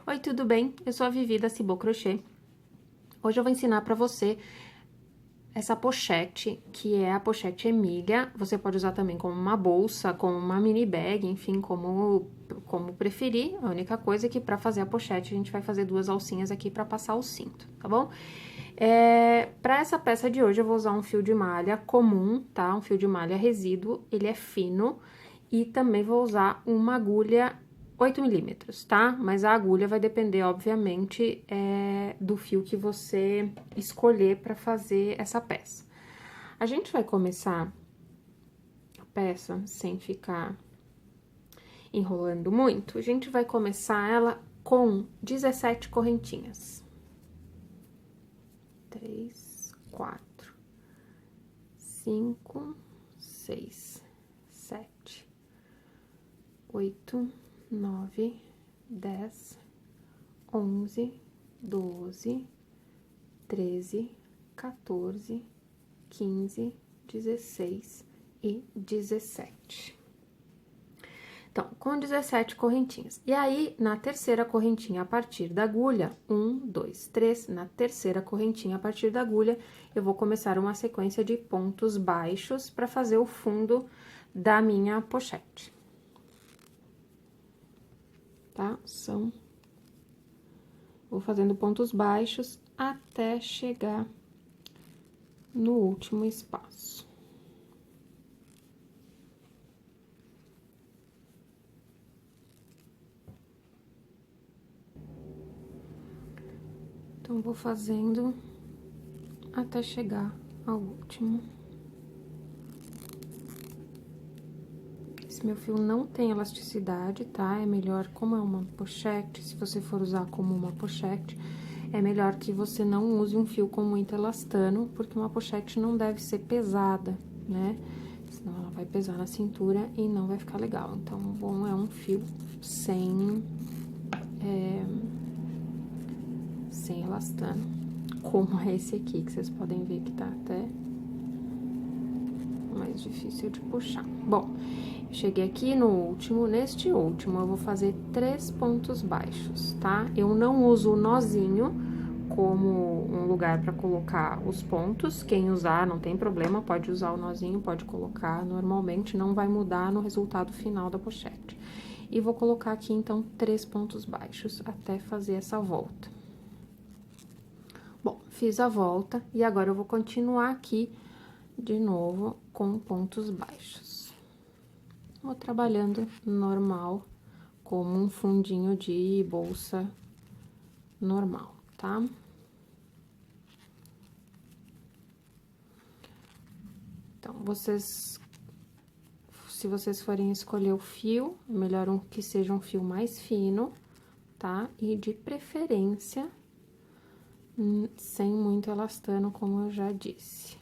Oi, tudo bem? Eu sou a Vivi da Cibô Crochê. Hoje eu vou ensinar pra você essa pochete, que é a pochete Emília. Você pode usar também como uma bolsa, como uma mini bag, enfim, como preferir. A única coisa é que pra fazer a pochete a gente vai fazer duas alcinhas aqui pra passar o cinto, tá bom? Pra essa peça de hoje eu vou usar um fio de malha comum, tá? Um fio de malha resíduo, ele é fino. E também vou usar uma agulha 8 milímetros, tá? Mas a agulha vai depender, obviamente, do fio que você escolher pra fazer essa peça. A gente vai começar a peça sem ficar enrolando muito. A gente vai começar ela com 17 correntinhas. 3, 4, 5, 6, 7, 8, 9, 10, 11, 12, 13, 14, 15, 16 e 17. Então, com 17 correntinhas. E aí, na terceira correntinha, a partir da agulha, 1, 2, 3, na terceira correntinha, a partir da agulha, eu vou começar uma sequência de pontos baixos para fazer o fundo da minha pochete. Tá? Vou fazendo pontos baixos até chegar no último espaço. Então, vou fazendo até chegar ao último. Esse meu fio não tem elasticidade, tá? É melhor, como é uma pochete, se você for usar como uma pochete, é melhor que você não use um fio com muito elastano, porque uma pochete não deve ser pesada, né? Senão ela vai pesar na cintura e não vai ficar legal. Então, o bom é um fio sem elastano, como é esse aqui, que vocês podem ver que tá até mais difícil de puxar. Bom, eu cheguei aqui no último, neste último, eu vou fazer 3 pontos baixos, tá? Eu não uso o nozinho como um lugar para colocar os pontos. Quem usar, não tem problema, pode usar o nozinho, pode colocar normalmente, não vai mudar no resultado final da pochete. E vou colocar aqui, então, 3 pontos baixos até fazer essa volta. Bom, fiz a volta e agora eu vou continuar aqui de novo com pontos baixos. Vou trabalhando normal, como um fundinho de bolsa normal, tá? Então, se vocês forem escolher o fio, é melhor que seja um fio mais fino, tá? E de preferência, sem muito elastano, como eu já disse.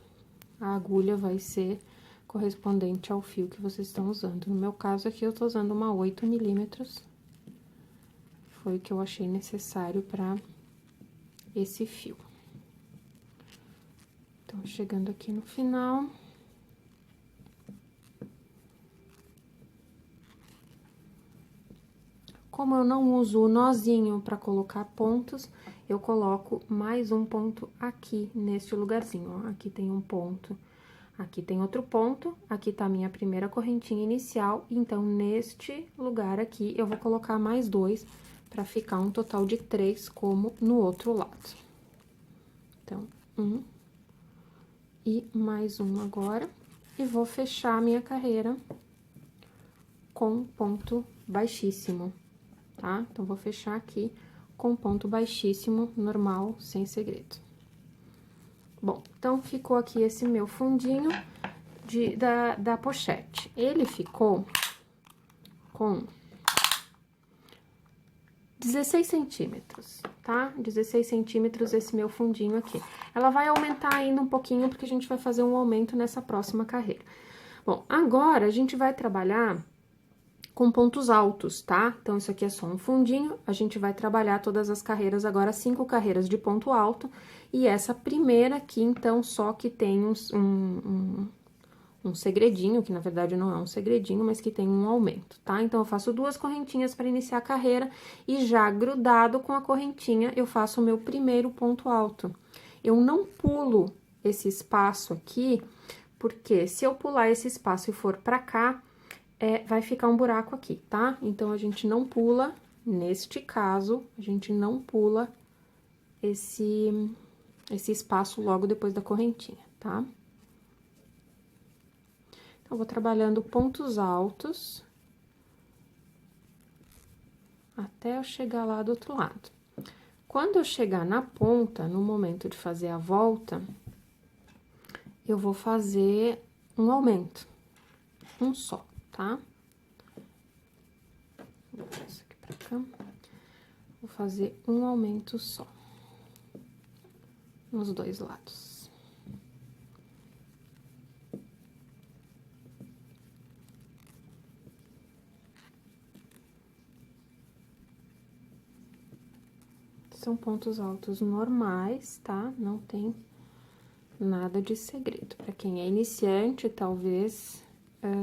A agulha vai ser correspondente ao fio que vocês estão usando. No meu caso aqui, eu tô usando uma 8 milímetros. Foi o que eu achei necessário para esse fio. Então, chegando aqui no final. Como eu não uso o nozinho para colocar pontos, eu coloco mais um ponto aqui, neste lugarzinho, ó. Aqui tem um ponto, aqui tem outro ponto, aqui tá a minha primeira correntinha inicial, então, neste lugar aqui, eu vou colocar mais 2, para ficar um total de 3, como no outro lado. Então, 1 e mais um agora, e vou fechar a minha carreira com ponto baixíssimo. Tá? Então, vou fechar aqui com ponto baixíssimo, normal, sem segredo. Bom, então, ficou aqui esse meu fundinho da pochete. Ele ficou com 16 centímetros, tá? 16 centímetros esse meu fundinho aqui. Ela vai aumentar ainda um pouquinho, porque a gente vai fazer um aumento nessa próxima carreira. Bom, agora, a gente vai trabalhar com pontos altos, tá? Então, isso aqui é só um fundinho, a gente vai trabalhar todas as carreiras agora, 5 carreiras de ponto alto, e essa primeira aqui, então, só que tem um um segredinho, que na verdade não é um segredinho, mas que tem um aumento, tá? Então, eu faço 2 correntinhas para iniciar a carreira e já grudado com a correntinha, eu faço o meu primeiro ponto alto. Eu não pulo esse espaço aqui, porque se eu pular esse espaço e for pra cá, vai ficar um buraco aqui, tá? Então, a gente não pula, neste caso, a gente não pula esse espaço logo depois da correntinha, tá? Então, vou trabalhando pontos altos até eu chegar lá do outro lado. Quando eu chegar na ponta, no momento de fazer a volta, eu vou fazer um aumento, um só, tá? Vou botar isso aqui pra cá. Vou fazer um aumento só, nos 2 lados. São pontos altos normais, tá? Não tem nada de segredo. Para quem é iniciante, talvez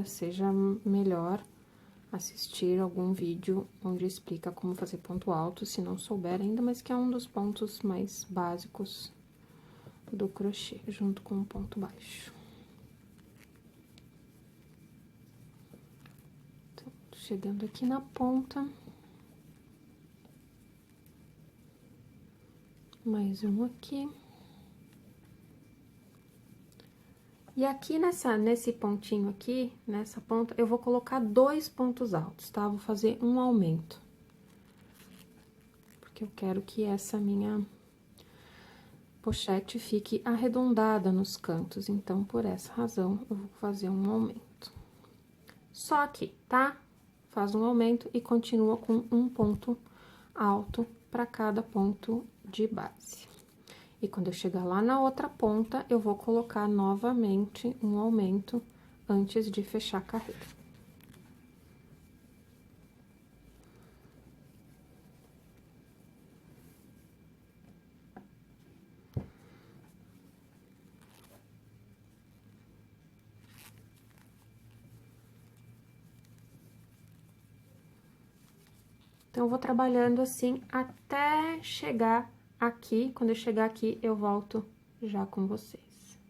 seja melhor assistir algum vídeo onde explica como fazer ponto alto, se não souber ainda, mas que é um dos pontos mais básicos do crochê, junto com o ponto baixo. Então, chegando aqui na ponta. Mais um aqui. E aqui nesse pontinho aqui, nessa ponta, eu vou colocar 2 pontos altos, tá? Vou fazer um aumento. Porque eu quero que essa minha pochete fique arredondada nos cantos, então, por essa razão, eu vou fazer um aumento. Só aqui, tá? Faz um aumento e continua com um ponto alto para cada ponto de base. E quando eu chegar lá na outra ponta, eu vou colocar novamente um aumento antes de fechar a carreira. Então, eu vou trabalhando assim até chegar aqui. Quando eu chegar aqui, eu volto já com vocês.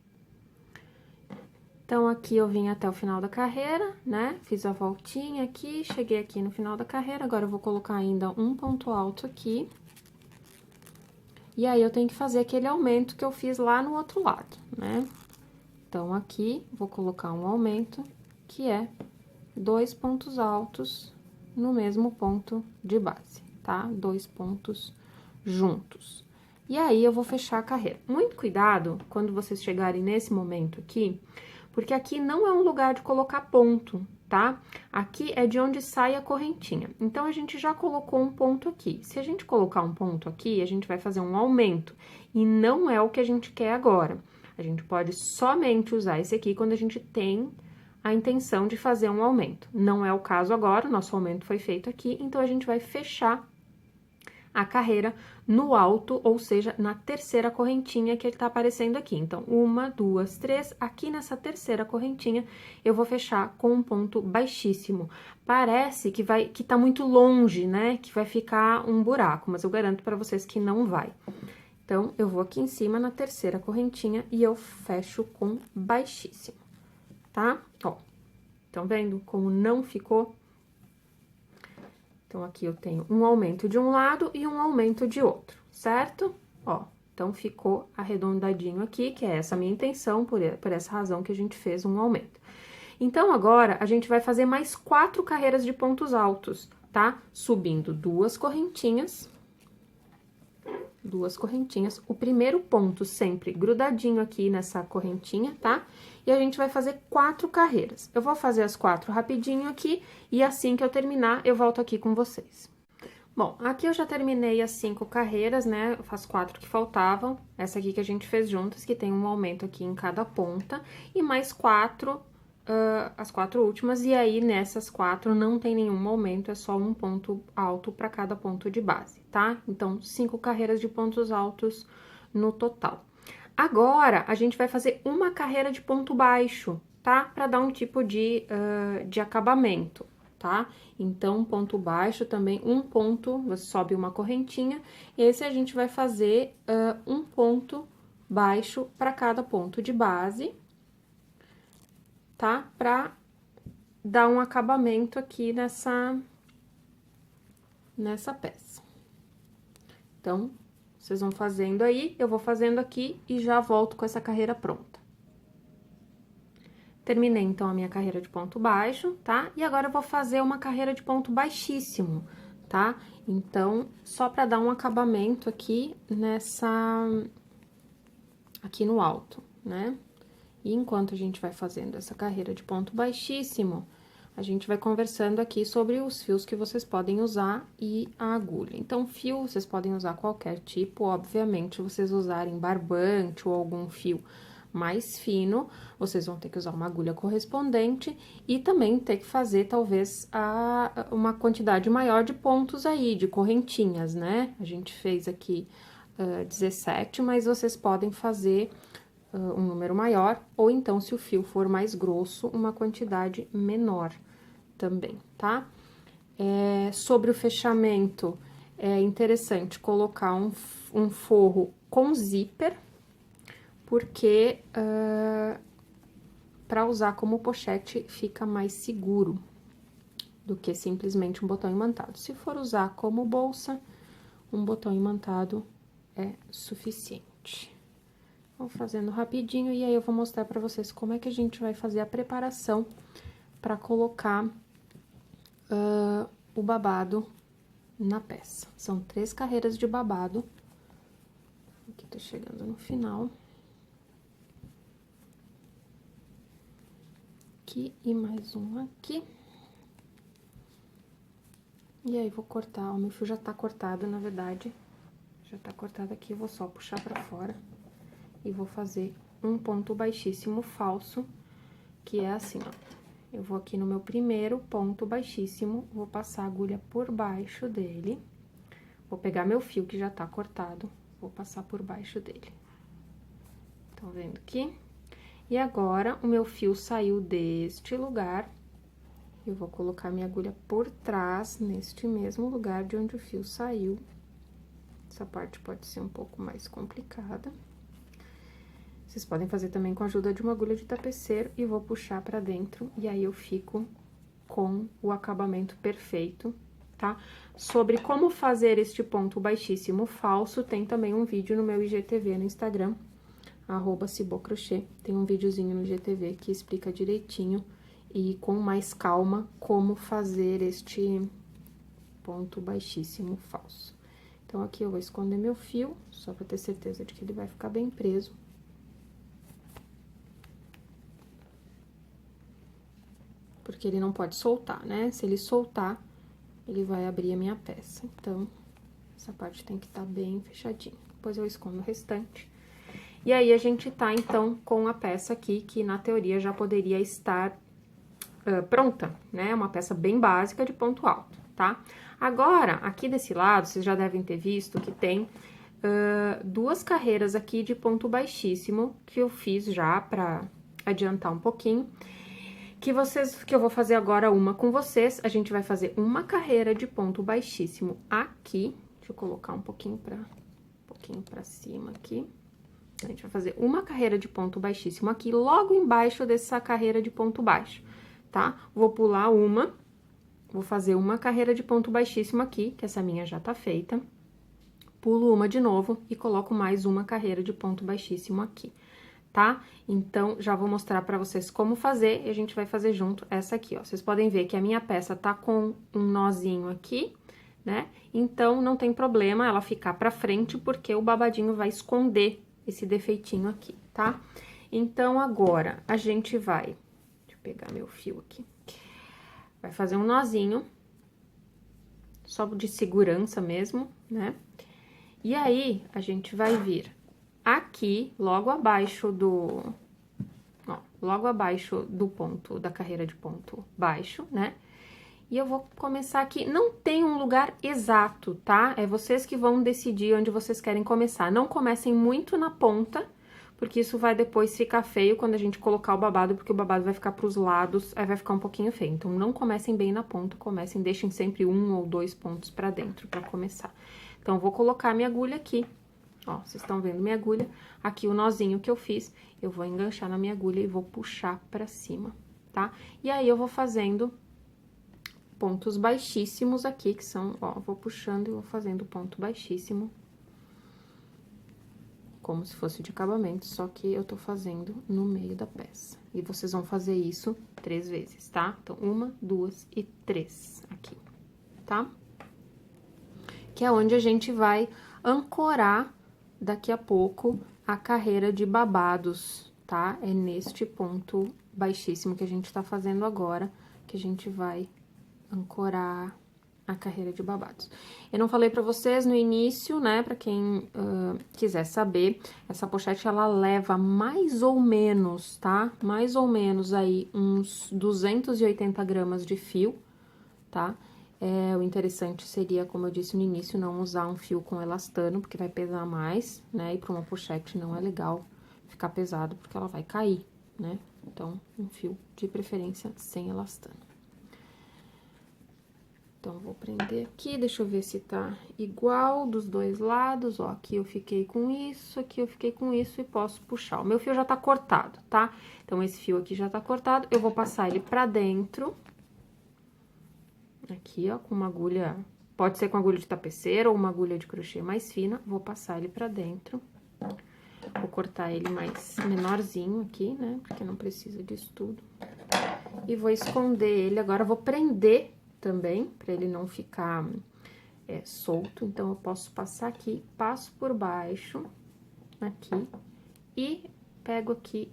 Então, aqui eu vim até o final da carreira, né? Fiz a voltinha aqui, cheguei aqui no final da carreira. Agora, eu vou colocar ainda um ponto alto aqui. E aí, eu tenho que fazer aquele aumento que eu fiz lá no outro lado, né? Então, aqui, vou colocar um aumento, que é 2 pontos altos no mesmo ponto de base, tá? 2 pontos juntos. E aí, eu vou fechar a carreira. Muito cuidado quando vocês chegarem nesse momento aqui, porque aqui não é um lugar de colocar ponto, tá? Aqui é de onde sai a correntinha. Então, a gente já colocou um ponto aqui. Se a gente colocar um ponto aqui, a gente vai fazer um aumento, e não é o que a gente quer agora. A gente pode somente usar esse aqui quando a gente tem a intenção de fazer um aumento. Não é o caso agora, o nosso aumento foi feito aqui, então, a gente vai fechar a carreira no alto, ou seja, na terceira correntinha que ele tá aparecendo aqui. Então, 1, 2, 3, aqui nessa terceira correntinha, eu vou fechar com um ponto baixíssimo. Parece que tá muito longe, né? Que vai ficar um buraco, mas eu garanto pra vocês que não vai. Então, eu vou aqui em cima na terceira correntinha e eu fecho com baixíssimo, tá? Ó, estão vendo como não ficou? Então, aqui eu tenho um aumento de um lado e um aumento de outro, certo? Ó, então, ficou arredondadinho aqui, que é essa a minha intenção, por essa razão que a gente fez um aumento. Então, agora, a gente vai fazer mais 4 carreiras de pontos altos, tá? Subindo 2 correntinhas, o primeiro ponto sempre grudadinho aqui nessa correntinha, tá? E a gente vai fazer 4 carreiras. Eu vou fazer as 4 rapidinho aqui, e assim que eu terminar, eu volto aqui com vocês. Bom, aqui eu já terminei as 5 carreiras, né? Eu faço 4 que faltavam, essa aqui que a gente fez juntas, que tem um aumento aqui em cada ponta, e mais 4, as 4 últimas, e aí nessas 4 não tem nenhum aumento, é só um ponto alto para cada ponto de base, tá? Então, 5 carreiras de pontos altos no total. Agora, a gente vai fazer uma carreira de ponto baixo, tá? Pra dar um tipo de acabamento, tá? Então, ponto baixo também, um ponto, você sobe uma correntinha, e esse a gente vai fazer um ponto baixo para cada ponto de base, tá? Pra dar um acabamento aqui nessa peça. Então, vocês vão fazendo aí, eu vou fazendo aqui e já volto com essa carreira pronta. Terminei, então, a minha carreira de ponto baixo, tá? E agora eu vou fazer uma carreira de ponto baixíssimo, tá? Então, só pra dar um acabamento aqui aqui no alto, né? E enquanto a gente vai fazendo essa carreira de ponto baixíssimo, a gente vai conversando aqui sobre os fios que vocês podem usar e a agulha. Então, fio, vocês podem usar qualquer tipo, obviamente, vocês usarem barbante ou algum fio mais fino, vocês vão ter que usar uma agulha correspondente e também ter que fazer, talvez, uma quantidade maior de pontos aí, de correntinhas, né? A gente fez aqui 17, mas vocês podem fazer um número maior, ou então, se o fio for mais grosso, uma quantidade menor também, tá? Sobre o fechamento, é interessante colocar um forro com zíper, porque para usar como pochete fica mais seguro do que simplesmente um botão imantado. Se for usar como bolsa, um botão imantado é suficiente. Vou fazendo rapidinho e aí eu vou mostrar pra vocês como é que a gente vai fazer a preparação pra colocar o babado na peça. São 3 carreiras de babado. Aqui tá chegando no final. Aqui e mais um aqui. E aí, vou cortar, o meu fio já tá cortado, na verdade. Já tá cortado aqui, eu vou só puxar pra fora. E vou fazer um ponto baixíssimo falso, que é assim, ó. Eu vou aqui no meu primeiro ponto baixíssimo, vou passar a agulha por baixo dele. Vou pegar meu fio que já tá cortado, vou passar por baixo dele. Estão vendo aqui? E agora, o meu fio saiu deste lugar, eu vou colocar minha agulha por trás, neste mesmo lugar de onde o fio saiu. Essa parte pode ser um pouco mais complicada. Vocês podem fazer também com a ajuda de uma agulha de tapeceiro e vou puxar pra dentro, e aí eu fico com o acabamento perfeito, tá? Sobre como fazer este ponto baixíssimo falso, tem também um vídeo no meu IGTV no Instagram, @cibocrochê. Tem um videozinho no IGTV que explica direitinho e com mais calma como fazer este ponto baixíssimo falso. Então, aqui eu vou esconder meu fio, só pra ter certeza de que ele vai ficar bem preso. Porque ele não pode soltar, né? Se ele soltar, ele vai abrir a minha peça. Então, essa parte tem que estar bem fechadinha. Depois eu escondo o restante. E aí, a gente tá, então, com a peça aqui, que na teoria já poderia estar pronta, né? Uma peça bem básica de ponto alto, tá? Agora, aqui desse lado, vocês já devem ter visto que tem 2 carreiras aqui de ponto baixíssimo, que eu fiz já pra adiantar um pouquinho. Que eu vou fazer agora uma com vocês, a gente vai fazer uma carreira de ponto baixíssimo aqui, deixa eu colocar um pouquinho pra cima aqui. A gente vai fazer uma carreira de ponto baixíssimo aqui, logo embaixo dessa carreira de ponto baixo, tá? Vou pular uma, vou fazer uma carreira de ponto baixíssimo aqui, que essa minha já tá feita. Pulo uma de novo e coloco mais uma carreira de ponto baixíssimo aqui. Tá? Então, já vou mostrar pra vocês como fazer e a gente vai fazer junto essa aqui, ó. Vocês podem ver que a minha peça tá com um nozinho aqui, né? Então, não tem problema ela ficar pra frente, porque o babadinho vai esconder esse defeitinho aqui, tá? Então, agora, a gente vai... Deixa eu pegar meu fio aqui. Vai fazer um nozinho, só de segurança mesmo, né? E aí, a gente vai vir... Aqui, logo abaixo do ponto, da carreira de ponto baixo, né? E eu vou começar aqui, não tem um lugar exato, tá? É vocês que vão decidir onde vocês querem começar. Não comecem muito na ponta, porque isso vai depois ficar feio quando a gente colocar o babado, porque o babado vai ficar pros lados, aí vai ficar um pouquinho feio. Então, não comecem bem na ponta, deixem sempre 1 ou 2 pontos pra dentro pra começar. Então, eu vou colocar minha agulha aqui, ó, vocês estão vendo minha agulha, aqui o nozinho que eu fiz, eu vou enganchar na minha agulha e vou puxar pra cima, tá? E aí, eu vou fazendo pontos baixíssimos aqui, que são, ó, vou puxando e vou fazendo ponto baixíssimo. Como se fosse de acabamento, só que eu tô fazendo no meio da peça. E vocês vão fazer isso 3 vezes, tá? Então, 1, 2 e 3 aqui, tá? Que é onde a gente vai ancorar daqui a pouco a carreira de babados, tá? É neste ponto baixíssimo que a gente tá fazendo agora, que a gente vai ancorar a carreira de babados. Eu não falei pra vocês no início, né, pra quem quiser saber, essa pochete, ela leva mais ou menos, tá? Mais ou menos aí uns 280 gramas de fio, tá? O interessante seria, como eu disse no início, não usar um fio com elastano, porque vai pesar mais, né? E pra uma pochete não é legal ficar pesado, porque ela vai cair, né? Então, um fio de preferência sem elastano. Então, vou prender aqui, deixa eu ver se tá igual dos dois lados, ó, aqui eu fiquei com isso, aqui eu fiquei com isso e posso puxar. O meu fio já tá cortado, tá? Então, esse fio aqui já tá cortado, eu vou passar ele pra dentro. Aqui, ó, com uma agulha, pode ser com agulha de tapeceira ou uma agulha de crochê mais fina, vou passar ele pra dentro. Vou cortar ele mais menorzinho aqui, né, porque não precisa disso tudo. E vou esconder ele, agora eu vou prender também, pra ele não ficar solto. Então, eu posso passar aqui, passo por baixo, aqui, e pego aqui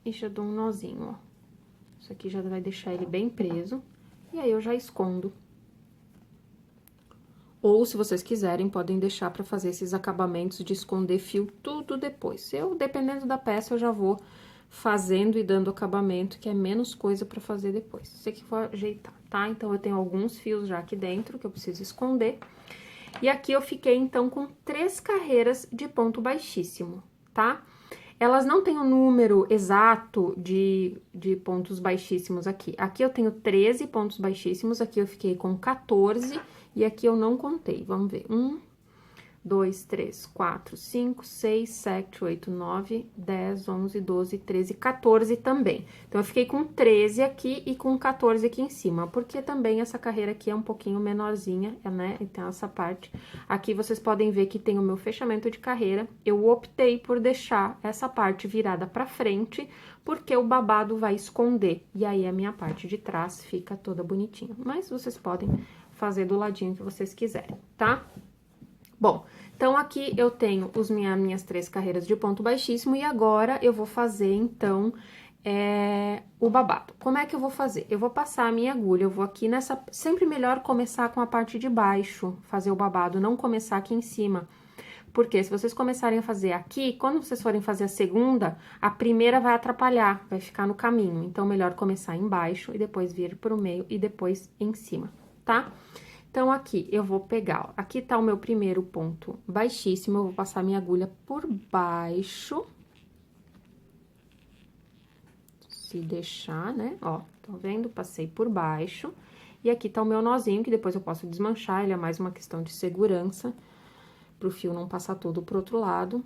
e já dou um nozinho, ó. Isso aqui já vai deixar ele bem preso, e aí eu já escondo. Ou, se vocês quiserem, podem deixar pra fazer esses acabamentos de esconder fio tudo depois. Eu, dependendo da peça, eu já vou fazendo e dando acabamento, que é menos coisa pra fazer depois. Você que for ajeitar, tá? Então, eu tenho alguns fios já aqui dentro que eu preciso esconder. E aqui eu fiquei, então, com 3 carreiras de ponto baixíssimo, tá? Elas não têm o número exato de pontos baixíssimos aqui. Aqui eu tenho 13 pontos baixíssimos, aqui eu fiquei com 14 e aqui eu não contei. Vamos ver. 1, 2, 3, 4, 5, 6, 7, 8, 9, 10, 11, 12, 13, 14 também. Então, eu fiquei com 13 aqui e com 14 aqui em cima, porque também essa carreira aqui é um pouquinho menorzinha, né? Então, essa parte. Aqui, vocês podem ver que tem o meu fechamento de carreira. Eu optei por deixar essa parte virada pra frente, porque o babado vai esconder. E aí, a minha parte de trás fica toda bonitinha. Mas, vocês podem fazer do ladinho que vocês quiserem, tá? Bom, então, aqui eu tenho minhas 3 carreiras de ponto baixíssimo e agora eu vou fazer, então, o babado. Como é que eu vou fazer? Eu vou passar a minha agulha, eu vou aqui nessa... Sempre melhor começar com a parte de baixo, fazer o babado, não começar aqui em cima. Porque se vocês começarem a fazer aqui, quando vocês forem fazer a segunda, a primeira vai atrapalhar, vai ficar no caminho. Então, melhor começar embaixo e depois vir pro meio e depois em cima, tá? Então, aqui, eu vou pegar, ó, aqui tá o meu primeiro ponto baixíssimo, eu vou passar minha agulha por baixo. Se deixar, né, ó, tá vendo? Passei por baixo. E aqui tá o meu nozinho, que depois eu posso desmanchar, ele é mais uma questão de segurança, pro fio não passar todo pro outro lado.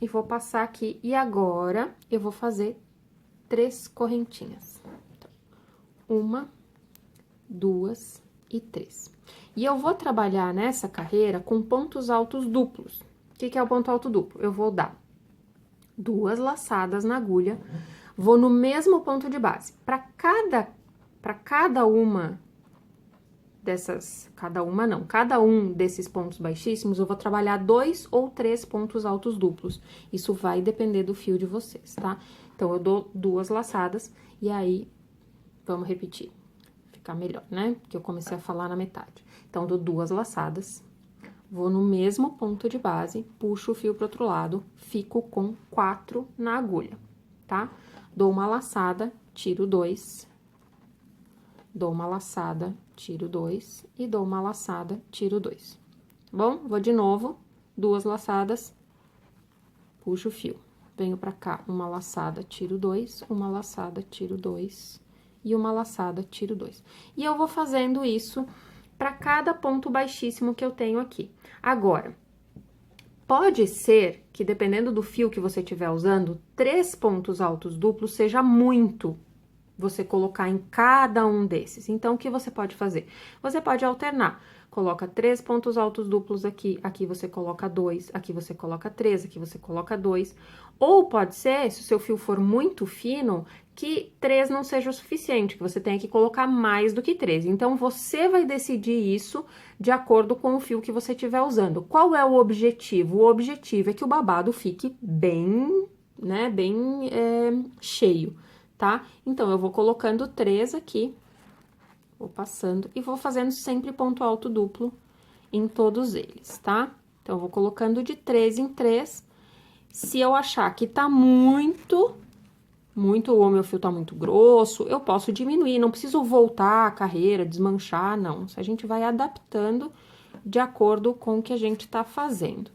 E vou passar aqui, e agora, eu vou fazer 3 correntinhas. Então, 1, 2 e 3. E eu vou trabalhar nessa carreira com pontos altos duplos. O que é o ponto alto duplo? Eu vou dar 2 laçadas na agulha, vou no mesmo ponto de base. Para cada uma dessas, cada um desses pontos baixíssimos, eu vou trabalhar 2 ou 3 pontos altos duplos. Isso vai depender do fio de vocês, tá? Então, eu dou 2 laçadas e aí, vamos repetir. Ficar melhor, né? Porque eu comecei a falar na metade. Então, dou 2 laçadas, vou no mesmo ponto de base, puxo o fio pro outro lado, fico com 4 na agulha, tá? Dou uma laçada, tiro 2, dou uma laçada, tiro 2 e dou uma laçada, tiro 2. Tá bom? Vou de novo, 2 laçadas, puxo o fio. venho pra cá, uma laçada, tiro 2, uma laçada, tiro 2 e uma laçada, tiro 2. E eu vou fazendo isso pra cada ponto baixíssimo que eu tenho aqui. Agora, pode ser que, dependendo do fio que você estiver usando, 3 pontos altos duplos seja muito você colocar em cada um desses. Então, o que você pode fazer? Você pode alternar. Coloca 3 pontos altos duplos aqui, aqui você coloca 2, aqui você coloca 3, aqui você coloca 2. Ou pode ser, se o seu fio for muito fino, que 3 não seja o suficiente, que você tenha que colocar mais do que 3. Então, você vai decidir isso de acordo com o fio que você estiver usando. Qual é o objetivo? O objetivo é que o babado fique bem, né, bem cheio, tá? Então, eu vou colocando 3 aqui, vou passando e vou fazendo sempre ponto alto duplo em todos eles, tá? Então, eu vou colocando de 3 em 3. Se eu achar que tá muito, ou meu fio tá muito grosso, eu posso diminuir, não preciso voltar a carreira, desmanchar, não. A gente vai adaptando de acordo com o que a gente tá fazendo,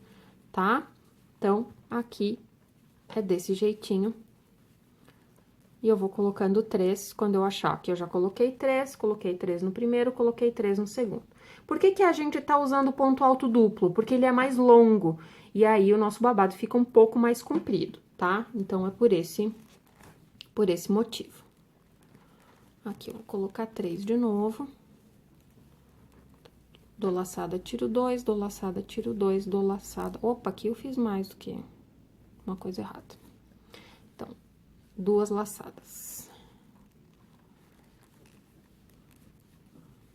tá? Então, aqui é desse jeitinho. E eu vou colocando 3 quando eu achar que eu já coloquei 3 no primeiro, coloquei 3 no segundo. Por que que a gente tá usando ponto alto duplo? Porque ele é mais longo, e aí o nosso babado fica um pouco mais comprido, tá? Então, é por esse motivo. Aqui, eu vou colocar 3 de novo. Dou laçada, tiro 2, dou laçada, tiro 2, dou laçada... Opa, aqui eu fiz mais do que uma coisa errada. Então, 2 laçadas.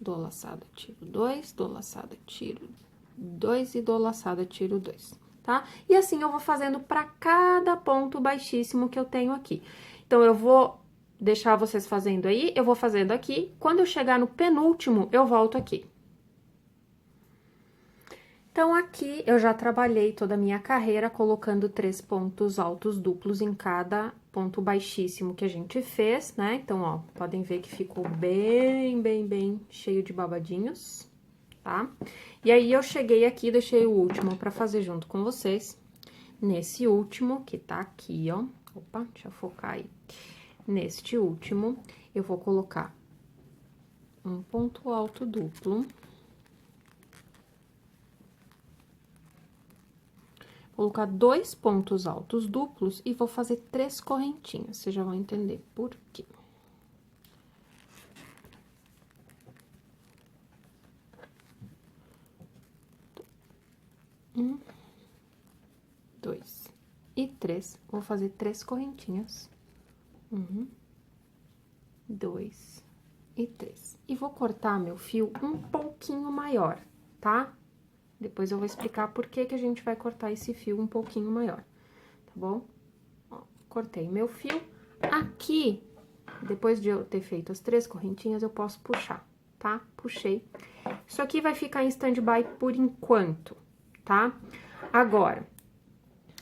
Dou laçada, tiro 2, dou laçada, tiro 2 e dou laçada, tiro 2, tá? E assim eu vou fazendo pra cada ponto baixíssimo que eu tenho aqui. Então, eu vou deixar vocês fazendo aí, eu vou fazendo aqui. Quando eu chegar no penúltimo, eu volto aqui. Então, aqui eu já trabalhei toda a minha carreira colocando 3 pontos altos duplos em cada ponto baixíssimo que a gente fez, né? Então, ó, podem ver que ficou bem cheio de babadinhos, tá? E aí, eu cheguei aqui, deixei o último pra fazer junto com vocês. Nesse último, que tá aqui, ó. Opa, deixa eu focar aí. Neste último, eu vou colocar um ponto alto duplo. Colocar 2 pontos altos duplos e vou fazer 3 correntinhas. Vocês já vão entender por quê. Um, 2 e 3. Vou fazer 3 correntinhas. 1, 2 e 3. E vou cortar meu fio um pouquinho maior, tá? Depois eu vou explicar por que que a gente vai cortar esse fio um pouquinho maior, tá bom? Ó, cortei meu fio. Aqui, depois de eu ter feito as 3 correntinhas, eu posso puxar, tá? Puxei. Isso aqui vai ficar em stand-by por enquanto, tá? Agora,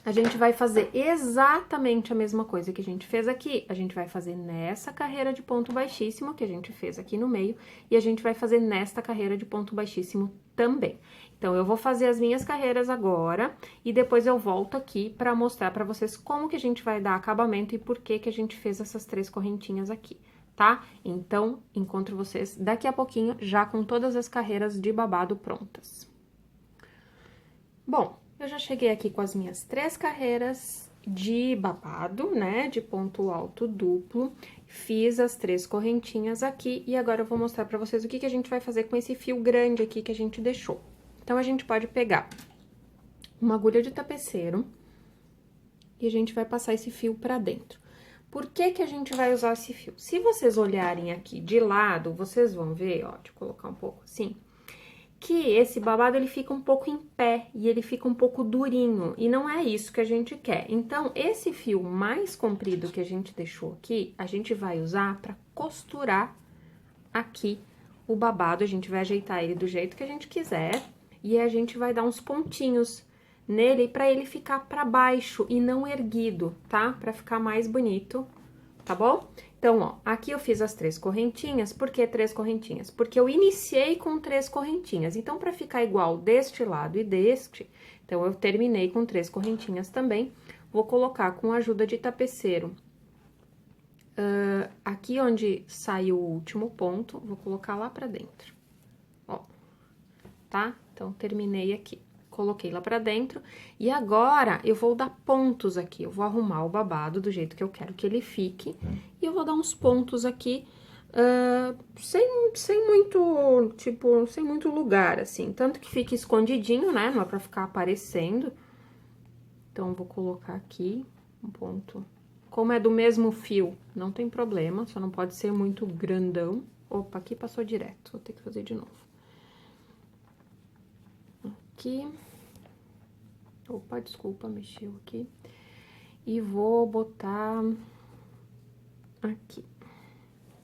a gente vai fazer exatamente a mesma coisa que a gente fez aqui. A gente vai fazer nessa carreira de ponto baixíssimo que a gente fez aqui no meio, e a gente vai fazer nesta carreira de ponto baixíssimo também. Então, eu vou fazer as minhas carreiras agora, e depois eu volto aqui pra mostrar pra vocês como que a gente vai dar acabamento e por que que a gente fez essas 3 correntinhas aqui, tá? Então, encontro vocês daqui a pouquinho, já com todas as carreiras de babado prontas. Bom, eu já cheguei aqui com as minhas 3 carreiras de babado, né, de ponto alto duplo, fiz as 3 correntinhas aqui, e agora eu vou mostrar pra vocês o que que a gente vai fazer com esse fio grande aqui que a gente deixou. Então, a gente pode pegar uma agulha de tapeceiro e a gente vai passar esse fio pra dentro. Por que que a gente vai usar esse fio? Se vocês olharem aqui de lado, vocês vão ver, ó, deixa eu colocar um pouco assim, que esse babado, ele fica um pouco em pé e ele fica um pouco durinho, e não é isso que a gente quer. Então, esse fio mais comprido que a gente deixou aqui, a gente vai usar pra costurar aqui o babado, a gente vai ajeitar ele do jeito que a gente quiser, e a gente vai dar uns pontinhos nele pra ele ficar pra baixo e não erguido, tá? Pra ficar mais bonito, tá bom? Então, ó, aqui eu fiz as 3 correntinhas. Por que 3 correntinhas? Porque eu iniciei com 3 correntinhas. Então, pra ficar igual deste lado e deste, então, eu terminei com 3 correntinhas também. Vou colocar com a ajuda de tapeceiro, aqui onde sai o último ponto, vou colocar lá pra dentro, ó, tá? Então, terminei aqui. Coloquei lá pra dentro, e agora eu vou dar pontos aqui, eu vou arrumar o babado do jeito que eu quero que ele fique, e eu vou dar uns pontos aqui, sem muito, tipo, sem muito lugar, assim, tanto que fique escondidinho, né, não é pra ficar aparecendo. Então, vou colocar aqui um ponto. Como é do mesmo fio, não tem problema, só não pode ser muito grandão. Opa, aqui passou direto, vou ter que fazer de novo. Aqui. Opa, desculpa, mexeu aqui. E vou botar aqui,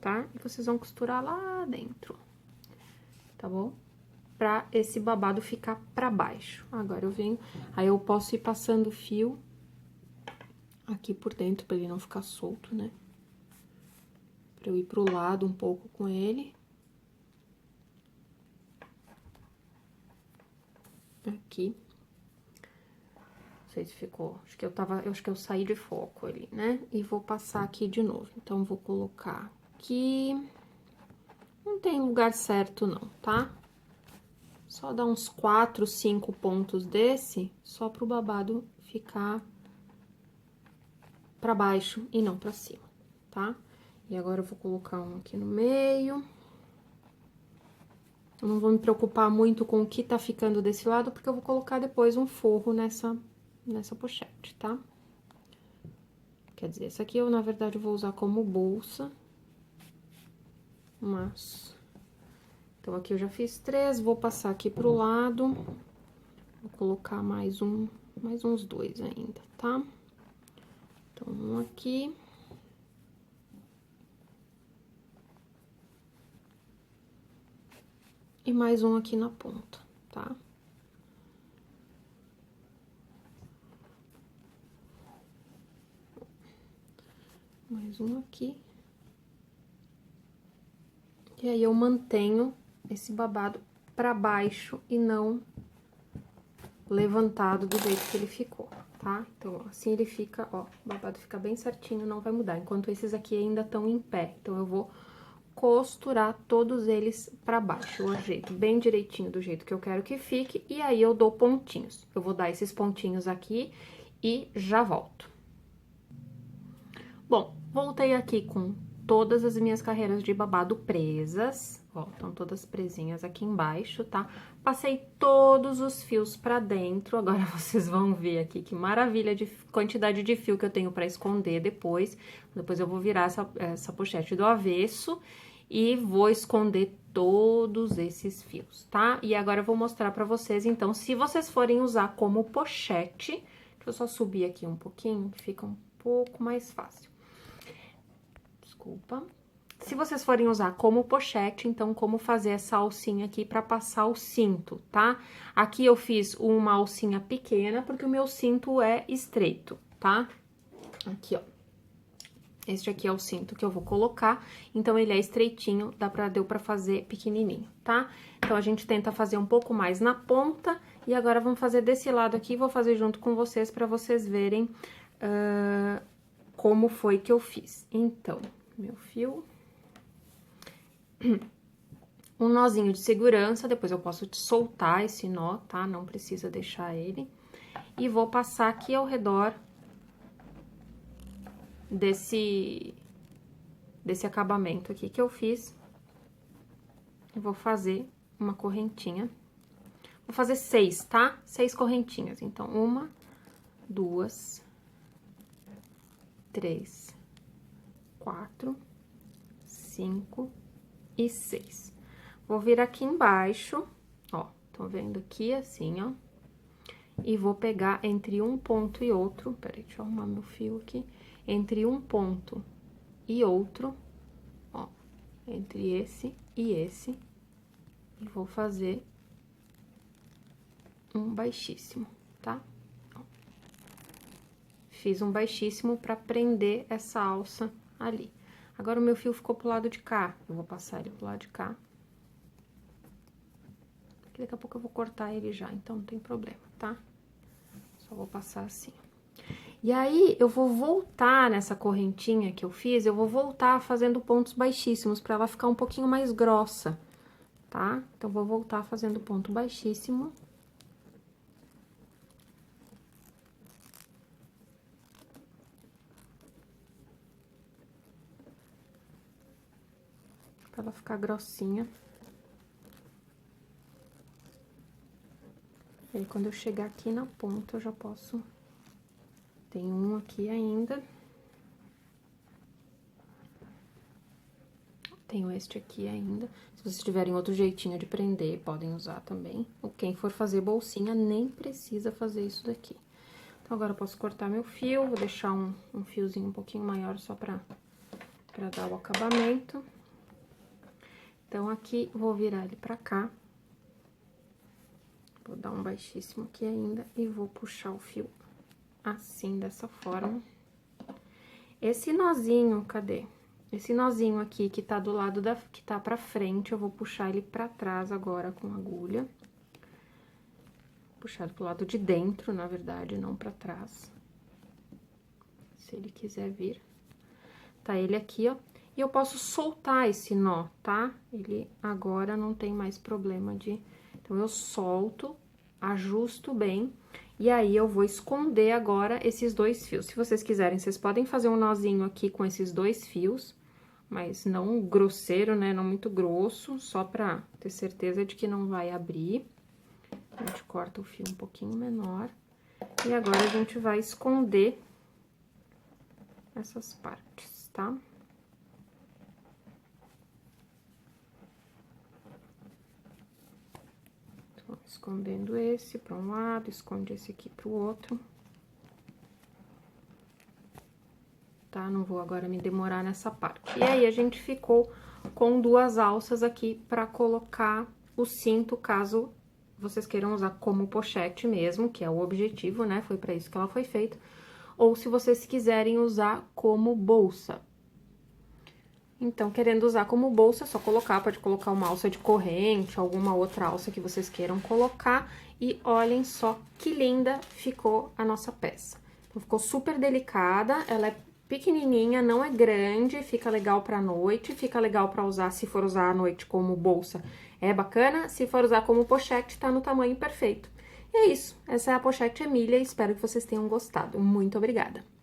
tá? E vocês vão costurar lá dentro, tá bom? Pra esse babado ficar pra baixo. Agora eu venho, aí eu posso ir passando o fio aqui por dentro, pra ele não ficar solto, né? Pra eu ir pro lado um pouco com ele. Aqui. Não sei se ficou, acho que eu saí de foco ali, né? E vou passar aqui de novo. Então, vou colocar aqui. Não tem lugar certo não, tá? Só dar uns 4, 5 pontos desse, só pro babado ficar pra baixo e não pra cima, tá? E agora eu vou colocar um aqui no meio. Eu não vou me preocupar muito com o que tá ficando desse lado, porque eu vou colocar depois um forro nessa pochete, tá? Quer dizer, essa aqui eu, na verdade, vou usar como bolsa. Mas... Então, aqui eu já fiz 3, vou passar aqui pro lado. Vou colocar mais uns 2 ainda, tá? Então, um aqui. E mais um aqui na ponta, tá? Mais um aqui. E aí, eu mantenho esse babado pra baixo e não levantado do jeito que ele ficou, tá? Então, assim ele fica, ó, o babado fica bem certinho, não vai mudar. Enquanto esses aqui ainda estão em pé. Então, eu vou costurar todos eles pra baixo. Eu ajeito bem direitinho do jeito que eu quero que fique. E aí, eu dou pontinhos. Eu vou dar esses pontinhos aqui e já volto. Bom, voltei aqui com todas as minhas carreiras de babado presas. Ó, estão todas presinhas aqui embaixo, tá? Passei todos os fios pra dentro. Agora, vocês vão ver aqui que maravilha de quantidade de fio que eu tenho pra esconder depois. Depois eu vou virar essa pochete do avesso e vou esconder todos esses fios, tá? E agora eu vou mostrar pra vocês, então, se vocês forem usar como pochete, deixa eu só subir aqui um pouquinho, fica um pouco mais fácil. Desculpa. Se vocês forem usar como pochete, então, como fazer essa alcinha aqui pra passar o cinto, tá? Aqui eu fiz uma alcinha pequena, porque o meu cinto é estreito, tá? Aqui, ó. Este aqui é o cinto que eu vou colocar, então, ele é estreitinho, deu pra fazer pequenininho, tá? Então, a gente tenta fazer um pouco mais na ponta, e agora vamos fazer desse lado aqui, vou fazer junto com vocês pra vocês verem como foi que eu fiz. Então, meu fio... Um nozinho de segurança, depois eu posso soltar esse nó, tá? Não precisa deixar ele. E vou passar aqui ao redor desse acabamento aqui que eu fiz. E vou fazer uma correntinha. Vou fazer 6, tá? 6 correntinhas. Então, 1, 2, 3, 4, 5 e 6. Vou vir aqui embaixo, ó, estão vendo aqui, assim, ó. E vou pegar entre um ponto e outro, peraí, deixa eu arrumar meu fio aqui. Entre um ponto e outro, ó, entre esse e esse. E vou fazer um baixíssimo, tá? Ó. Fiz um baixíssimo pra prender essa alça ali. Agora, o meu fio ficou pro lado de cá, eu vou passar ele pro lado de cá. Daqui a pouco eu vou cortar ele já, então não tem problema, tá? Só vou passar assim. E aí, eu vou voltar nessa correntinha que eu fiz, eu vou voltar fazendo pontos baixíssimos, pra ela ficar um pouquinho mais grossa, tá? Então, vou voltar fazendo ponto baixíssimo. Pra ela ficar grossinha. E aí, quando eu chegar aqui na ponta, eu já posso... Tem um aqui ainda. Tenho este aqui ainda. Se vocês tiverem outro jeitinho de prender, podem usar também. Ou quem for fazer bolsinha, nem precisa fazer isso daqui. Então, agora eu posso cortar meu fio. Vou deixar um fiozinho um pouquinho maior só pra dar o acabamento. Então, aqui, vou virar ele pra cá. Vou dar um baixíssimo aqui ainda e vou puxar o fio assim, dessa forma. Esse nozinho, cadê? Esse nozinho aqui que tá do lado que tá pra frente, eu vou puxar ele pra trás agora com a agulha. Puxar pro lado de dentro, na verdade, não pra trás. Se ele quiser vir. Tá ele aqui, ó. E eu posso soltar esse nó, tá? Ele agora não tem mais problema de... Então, eu solto, ajusto bem, e aí eu vou esconder agora esses dois fios. Se vocês quiserem, vocês podem fazer um nozinho aqui com esses dois fios, mas não grosseiro, né? Não muito grosso, só pra ter certeza de que não vai abrir. A gente corta o fio um pouquinho menor. E agora, a gente vai esconder essas partes, tá? Escondendo esse para um lado, esconde esse aqui pro outro. Tá? Não vou agora me demorar nessa parte. E aí, a gente ficou com duas alças aqui para colocar o cinto, caso vocês queiram usar como pochete mesmo, que é o objetivo, né? Foi para isso que ela foi feita. Ou se vocês quiserem usar como bolsa. Então, querendo usar como bolsa, é só colocar, pode colocar uma alça de corrente, alguma outra alça que vocês queiram colocar. E olhem só que linda ficou a nossa peça. Então, ficou super delicada, ela é pequenininha, não é grande, fica legal pra noite, fica legal pra usar, se for usar à noite como bolsa, é bacana. Se for usar como pochete, tá no tamanho perfeito. E é isso, essa é a pochete Emília, espero que vocês tenham gostado. Muito obrigada!